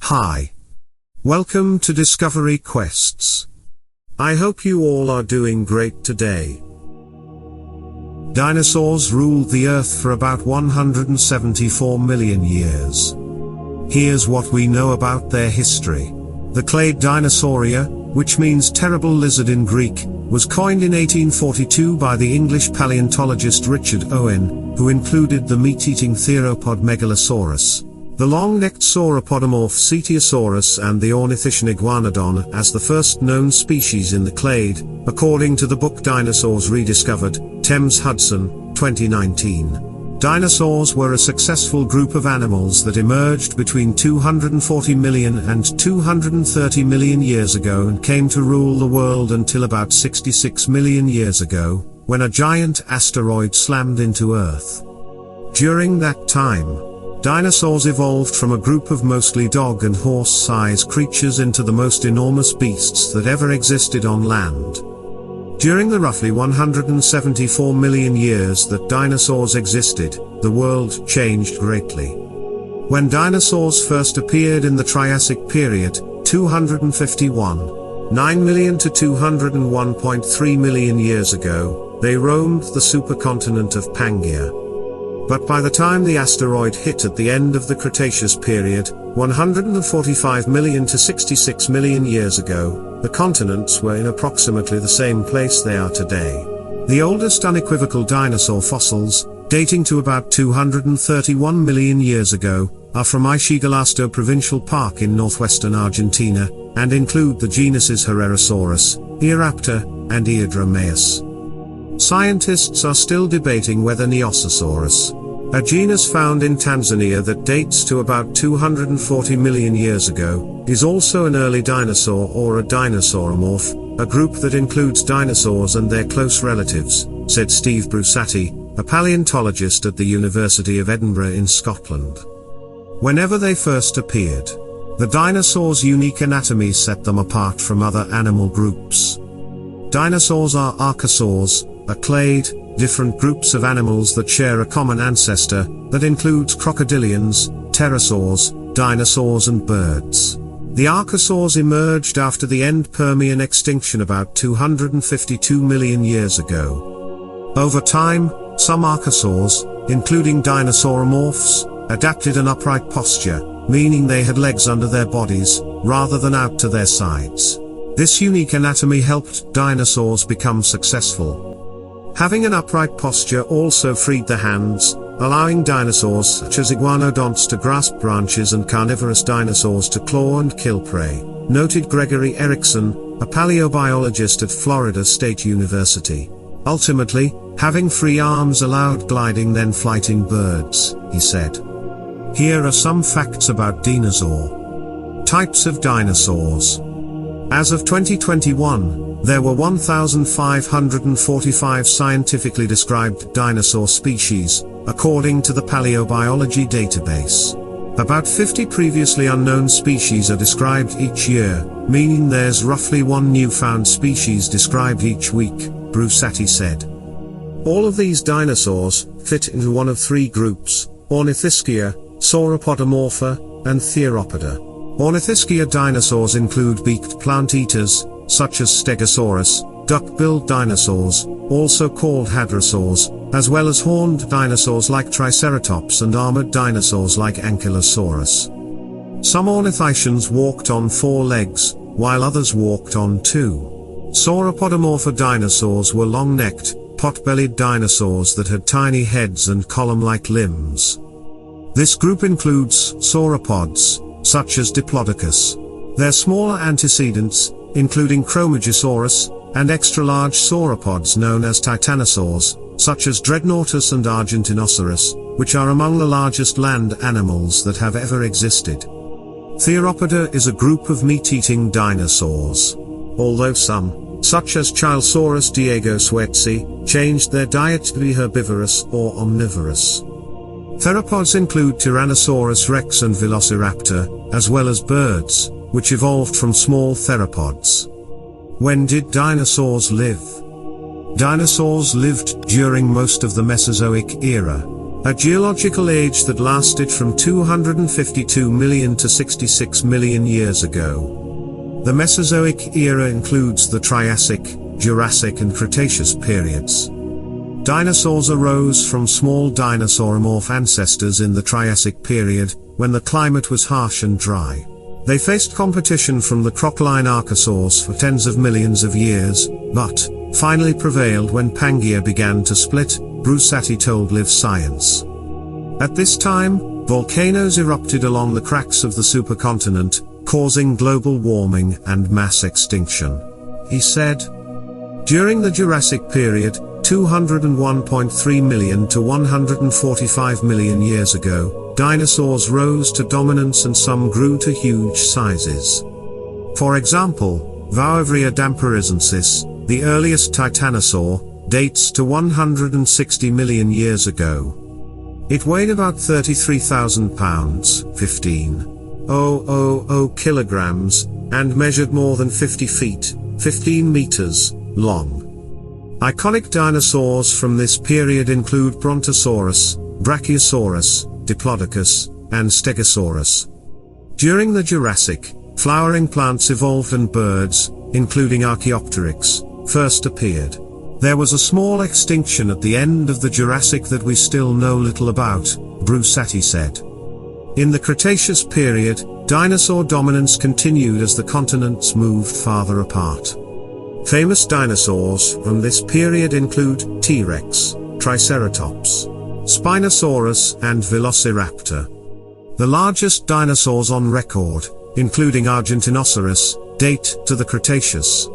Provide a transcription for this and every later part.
Hi. Welcome to Discovery Quests. I hope you all are doing great today. Dinosaurs ruled the Earth for about 174 million years. Here's what we know about their history. The clade Dinosauria, which means terrible lizard in Greek, was coined in 1842 by the English paleontologist Richard Owen, who included the meat-eating theropod Megalosaurus, the long-necked Sauropodomorpha Cetiosaurus and the Ornithischia iguanodon as the first known species in the clade, according to the book Dinosaurs Rediscovered, Thames Hudson, 2019. Dinosaurs were a successful group of animals that emerged between 240 million and 230 million years ago and came to rule the world until about 66 million years ago, when a giant asteroid slammed into Earth. During that time, dinosaurs evolved from a group of mostly dog and horse-sized creatures into the most enormous beasts that ever existed on land. During the roughly 174 million years that dinosaurs existed, the world changed greatly. When dinosaurs first appeared in the Triassic Period, 9 million to 201.3 million years ago, they roamed the supercontinent of Pangaea. But by the time the asteroid hit at the end of the Cretaceous period, 145 million to 66 million years ago, the continents were in approximately the same place they are today. The oldest unequivocal dinosaur fossils, dating to about 231 million years ago, are from Ischigualasto Provincial Park in northwestern Argentina, and include the genuses Herrerasaurus, Eoraptor, and Eodromaeus. Scientists are still debating whether Neosaurus, a genus found in Tanzania that dates to about 240 million years ago, is also an early dinosaur or a dinosauromorph, a group that includes dinosaurs and their close relatives, said Steve Brussati, a paleontologist at the University of Edinburgh in Scotland. Whenever they first appeared, the dinosaurs' unique anatomy set them apart from other animal groups. Dinosaurs are archosaurs, a clade, different groups of animals that share a common ancestor, that includes crocodilians, pterosaurs, dinosaurs and birds. The archosaurs emerged after the end Permian extinction about 252 million years ago. Over time, some archosaurs, including dinosauromorphs, adapted an upright posture, meaning they had legs under their bodies, rather than out to their sides. This unique anatomy helped dinosaurs become successful. Having an upright posture also freed the hands, allowing dinosaurs such as iguanodonts to grasp branches and carnivorous dinosaurs to claw and kill prey, noted Gregory Erickson, a paleobiologist at Florida State University. Ultimately, having free arms allowed gliding then flighting birds, he said. Here are some facts about dinosaur. Types of dinosaurs. As of 2021, there were 1,545 scientifically described dinosaur species, according to the Paleobiology database. About 50 previously unknown species are described each year, meaning there's roughly one new found species described each week, Brussati said. All of these dinosaurs fit into one of three groups: Ornithischia, Sauropodomorpha, and Theropoda. Ornithischia dinosaurs include beaked plant eaters, such as Stegosaurus, duck-billed dinosaurs, also called hadrosaurs, as well as horned dinosaurs like Triceratops and armored dinosaurs like Ankylosaurus. Some ornithischians walked on 4 legs, while others walked on 2. Sauropodomorpha dinosaurs were long-necked, pot-bellied dinosaurs that had tiny heads and column-like limbs. This group includes sauropods, such as Diplodocus. Their smaller antecedents, including Chromagosaurus, and extra-large sauropods known as Titanosaurs, such as Dreadnoughtus and Argentinosaurus, which are among the largest land animals that have ever existed. Theropoda is a group of meat-eating dinosaurs. Although some, such as Chilosaurus diegosuetzi, changed their diet to be herbivorous or omnivorous. Theropods include Tyrannosaurus rex and Velociraptor, as well as birds, which evolved from small theropods. When did dinosaurs live? Dinosaurs lived during most of the Mesozoic era. a geological age that lasted from 252 million to 66 million years ago. The Mesozoic era includes the Triassic, Jurassic and Cretaceous periods. Dinosaurs arose from small dinosauromorph ancestors in the Triassic period, when the climate was harsh and dry. They faced competition from the crocodile archosaurs for tens of millions of years, but finally prevailed when Pangaea began to split, Brusati told Live Science. At this time, volcanoes erupted along the cracks of the supercontinent, causing global warming and mass extinction. He said, during the Jurassic period, 201.3 million to 145 million years ago, dinosaurs rose to dominance and some grew to huge sizes. For example, Vauvria damperizensis, the earliest titanosaur, dates to 160 million years ago. It weighed about 33,000 pounds, 15,000 kilograms, and measured more than 50 feet, 15 meters, long. Iconic dinosaurs from this period include Brontosaurus, Brachiosaurus, Diplodocus, and Stegosaurus. During the Jurassic, flowering plants evolved and birds, including Archaeopteryx, first appeared. There was a small extinction at the end of the Jurassic that we still know little about, Brusati said. In the Cretaceous period, dinosaur dominance continued as the continents moved farther apart. Famous dinosaurs from this period include T-Rex, Triceratops, Spinosaurus and Velociraptor. The largest dinosaurs on record, including Argentinosaurus, date to the Cretaceous.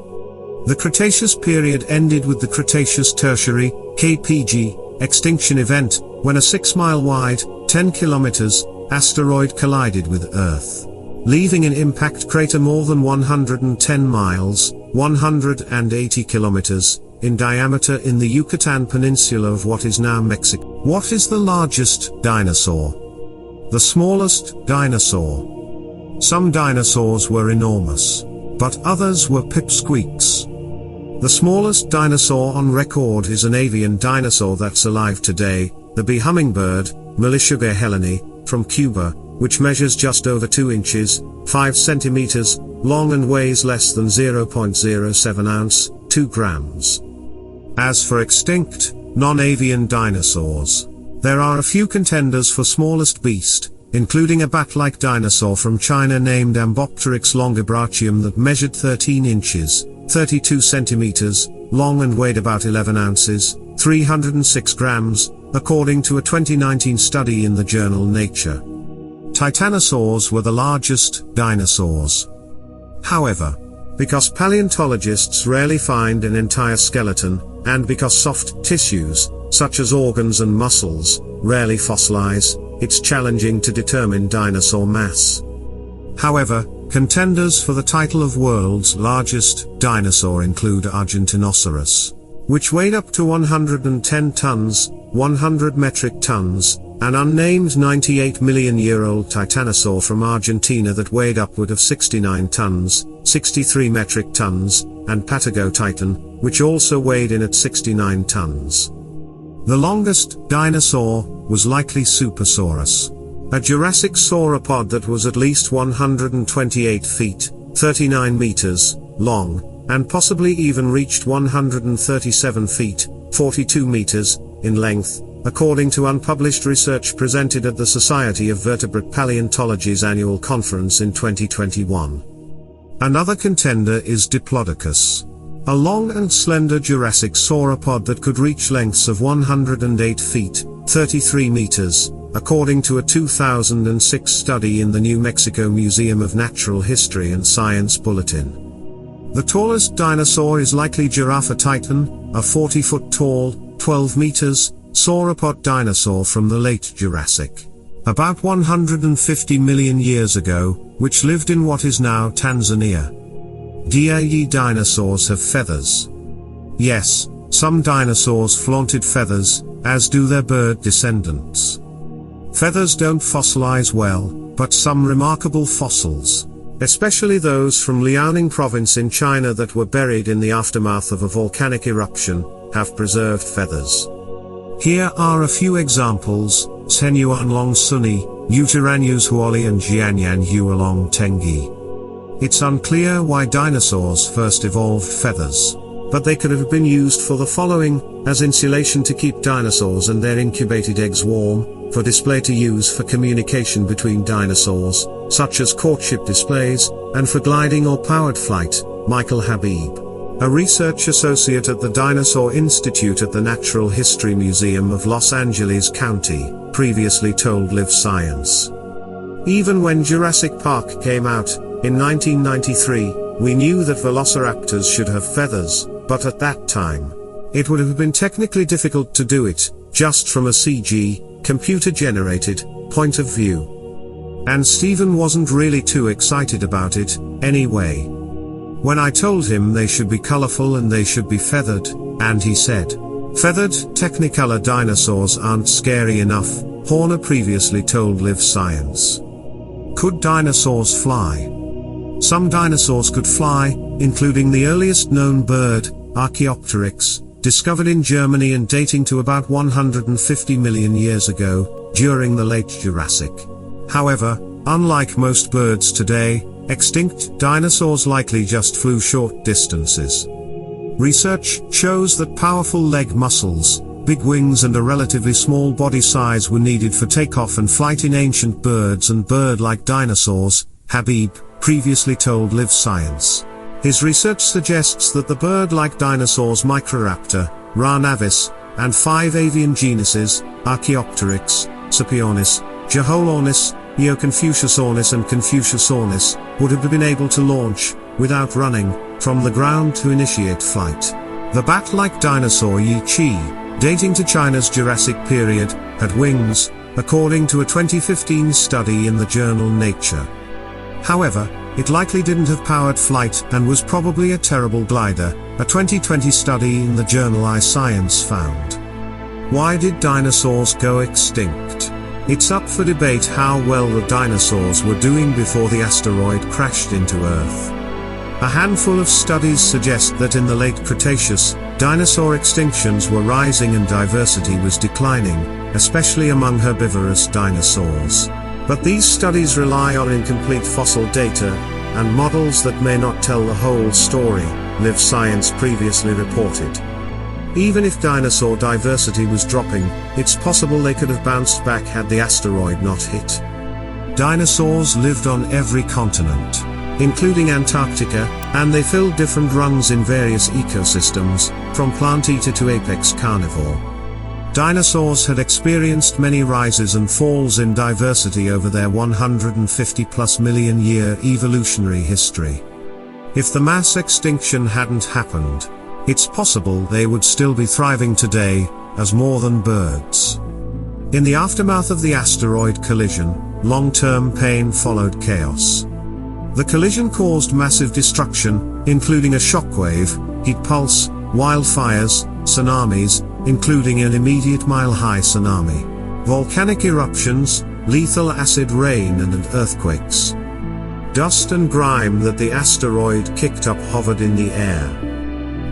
The Cretaceous period ended with the Cretaceous Tertiary, KPG, extinction event, when a 6-mile wide, 10 kilometers, asteroid collided with Earth, leaving an impact crater more than 110 miles, 180 kilometers, in diameter in the Yucatan Peninsula of what is now Mexico. What is the largest dinosaur? The smallest dinosaur. Some dinosaurs were enormous, but others were pipsqueaks. The smallest dinosaur on record is an avian dinosaur that's alive today, the bee hummingbird, Melissuga heleni, from Cuba, which measures just over 2 inches, 5 centimeters, long and weighs less than 0.07 ounce, 2 grams. As for extinct, non-avian dinosaurs, there are a few contenders for smallest beast, including a bat-like dinosaur from China named Ambopteryx longibrachium that measured 13 inches, 32 centimeters, long and weighed about 11 ounces, 306 grams, according to a 2019 study in the journal Nature. Titanosaurs were the largest dinosaurs. However, because paleontologists rarely find an entire skeleton, and because soft tissues, such as organs and muscles, rarely fossilize, it's challenging to determine dinosaur mass. However, contenders for the title of world's largest dinosaur include Argentinosaurus, which weighed up to 110 tons, 100 metric tons, an unnamed 98-million-year-old titanosaur from Argentina that weighed upward of 69 tons, 63 metric tons, and Patagotitan, which also weighed in at 69 tons. The longest dinosaur was likely Supersaurus, a Jurassic sauropod that was at least 128 feet, 39 meters, long, and possibly even reached 137 feet, 42 meters, in length, according to unpublished research presented at the Society of Vertebrate Paleontology's annual conference in 2021. Another contender is Diplodocus, a long and slender Jurassic sauropod that could reach lengths of 108 feet, 33 meters, according to a 2006 study in the New Mexico Museum of Natural History and Science Bulletin. The tallest dinosaur is likely Giraffatitan, a 40-foot tall, 12 meters, sauropod dinosaur from the late Jurassic, about 150 million years ago, which lived in what is now Tanzania. Dinosaurs have feathers. Yes, some dinosaurs flaunted feathers, as do their bird descendants. Feathers don't fossilize well, but some remarkable fossils, especially those from Liaoning province in China that were buried in the aftermath of a volcanic eruption, have preserved feathers. Here are a few examples: Senyuan long Sunni, Uteranyus huoli and Jianyan huolong tengi. It's unclear why dinosaurs first evolved feathers, but they could have been used for the following: as insulation to keep dinosaurs and their incubated eggs warm, for display to use for communication between dinosaurs, such as courtship displays, and for gliding or powered flight. Michael Habib, a research associate at the Dinosaur Institute at the Natural History Museum of Los Angeles County, previously told Live Science. Even when Jurassic Park came out, in 1993, we knew that velociraptors should have feathers, but at that time, it would have been technically difficult to do it, just from a CG, computer-generated, point of view. And Stephen wasn't really too excited about it, anyway. When I told him they should be colorful and they should be feathered, and he said, "Feathered, technicolor dinosaurs aren't scary enough," Horner previously told Live Science. Could dinosaurs fly? Some dinosaurs could fly, including the earliest known bird, Archaeopteryx, discovered in Germany and dating to about 150 million years ago, during the late Jurassic. However, unlike most birds today, extinct dinosaurs likely just flew short distances. Research shows that powerful leg muscles, big wings and a relatively small body size were needed for takeoff and flight in ancient birds and bird-like dinosaurs, Habib previously told Live Science. His research suggests that the bird-like dinosaurs Microraptor, Ranavis, and 5 avian genuses, Archaeopteryx, Scipionis, Jaholornis, Neoconfuciusornis and Confuciusornis, would have been able to launch, without running, from the ground to initiate flight. The bat-like dinosaur Yi Chi, dating to China's Jurassic Period, had wings, according to a 2015 study in the journal Nature. However, it likely didn't have powered flight and was probably a terrible glider, a 2020 study in the journal iScience found. Why did dinosaurs go extinct? It's up for debate how well the dinosaurs were doing before the asteroid crashed into Earth. A handful of studies suggest that in the late Cretaceous, dinosaur extinctions were rising and diversity was declining, especially among herbivorous dinosaurs. But these studies rely on incomplete fossil data, and models that may not tell the whole story, Live Science previously reported. Even if dinosaur diversity was dropping, it's possible they could have bounced back had the asteroid not hit. Dinosaurs lived on every continent, including Antarctica, and they filled different rungs in various ecosystems, from plant eater to apex carnivore. Dinosaurs had experienced many rises and falls in diversity over their 150+ million year evolutionary history. If the mass extinction hadn't happened, it's possible they would still be thriving today, as more than birds. In the aftermath of the asteroid collision, long-term pain followed chaos. The collision caused massive destruction, including a shockwave, heat pulse, wildfires, tsunamis, including an immediate mile-high tsunami, volcanic eruptions, lethal acid rain and earthquakes. Dust and grime that the asteroid kicked up hovered in the air.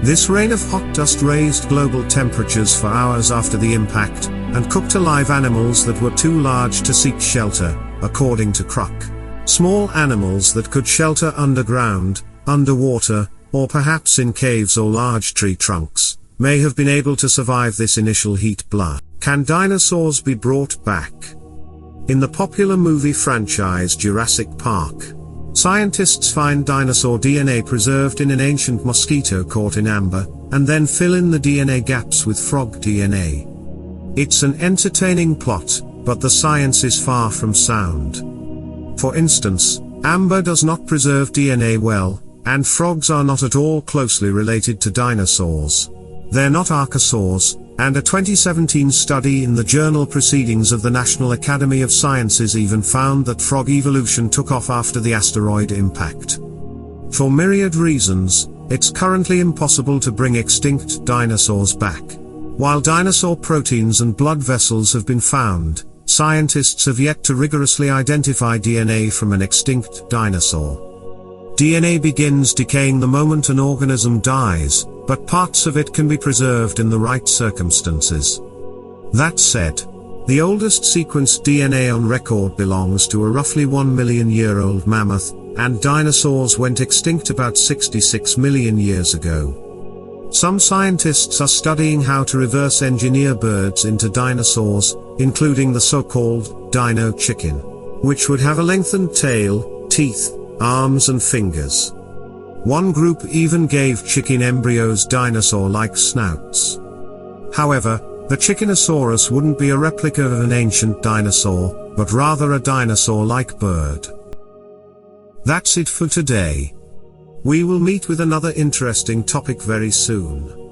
This rain of hot dust raised global temperatures for hours after the impact, and cooked alive animals that were too large to seek shelter, according to Kruk. Small animals that could shelter underground, underwater, or perhaps in caves or large tree trunks, may have been able to survive this initial heat blast. Can dinosaurs be brought back? In the popular movie franchise Jurassic Park, scientists find dinosaur DNA preserved in an ancient mosquito caught in amber, and then fill in the DNA gaps with frog DNA. It's an entertaining plot, but the science is far from sound. For instance, amber does not preserve DNA well, and frogs are not at all closely related to dinosaurs. They're not archosaurs, and a 2017 study in the journal Proceedings of the National Academy of Sciences even found that frog evolution took off after the asteroid impact. For myriad reasons, it's currently impossible to bring extinct dinosaurs back. While dinosaur proteins and blood vessels have been found, scientists have yet to rigorously identify DNA from an extinct dinosaur. DNA begins decaying the moment an organism dies, but parts of it can be preserved in the right circumstances. That said, the oldest sequenced DNA on record belongs to a roughly 1 million year old mammoth, and dinosaurs went extinct about 66 million years ago. Some scientists are studying how to reverse engineer birds into dinosaurs, including the so-called dino chicken, which would have a lengthened tail, teeth, arms and fingers. One group even gave chicken embryos dinosaur-like snouts. However, the Chickenosaurus wouldn't be a replica of an ancient dinosaur, but rather a dinosaur-like bird. That's it for today. We will meet with another interesting topic very soon.